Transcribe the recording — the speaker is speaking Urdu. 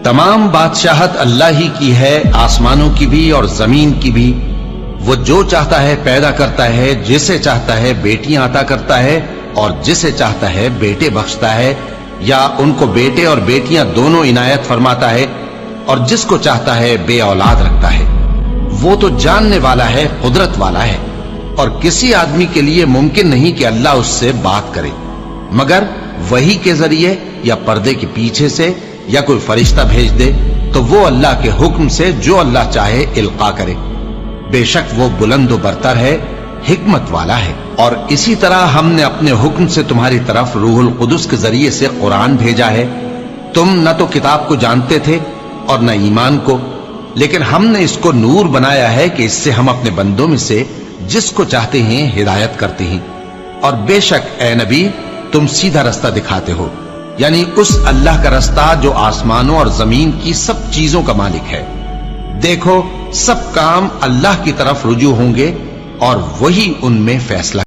تمام بادشاہت اللہ ہی کی ہے، آسمانوں کی بھی اور زمین کی بھی۔ وہ جو چاہتا ہے پیدا کرتا ہے، جسے چاہتا ہے بیٹیاں عطا کرتا ہے اور جسے چاہتا ہے بیٹے بخشتا ہے، یا ان کو بیٹے اور بیٹیاں دونوں عنایت فرماتا ہے، اور جس کو چاہتا ہے بے اولاد رکھتا ہے۔ وہ تو جاننے والا ہے، قدرت والا ہے، اور کسی آدمی کے لیے ممکن نہیں کہ اللہ اس سے بات کرے مگر وحی کے ذریعے یا پردے کے پیچھے سے، یا کوئی فرشتہ بھیج دے تو وہ اللہ کے حکم سے جو اللہ چاہے القا کرے۔ بے شک وہ بلند و برتر ہے، حکمت والا ہے۔ اور اسی طرح ہم نے اپنے حکم سے تمہاری طرف روح القدس کے ذریعے سے قرآن بھیجا ہے۔ تم نہ تو کتاب کو جانتے تھے اور نہ ایمان کو، لیکن ہم نے اس کو نور بنایا ہے کہ اس سے ہم اپنے بندوں میں سے جس کو چاہتے ہیں ہدایت کرتے ہیں۔ اور بے شک اے نبی تم سیدھا رستہ دکھاتے ہو، یعنی اس اللہ کا رستہ جو آسمانوں اور زمین کی سب چیزوں کا مالک ہے۔ دیکھو سب کام اللہ کی طرف رجوع ہوں گے اور وہی ان میں فیصلہ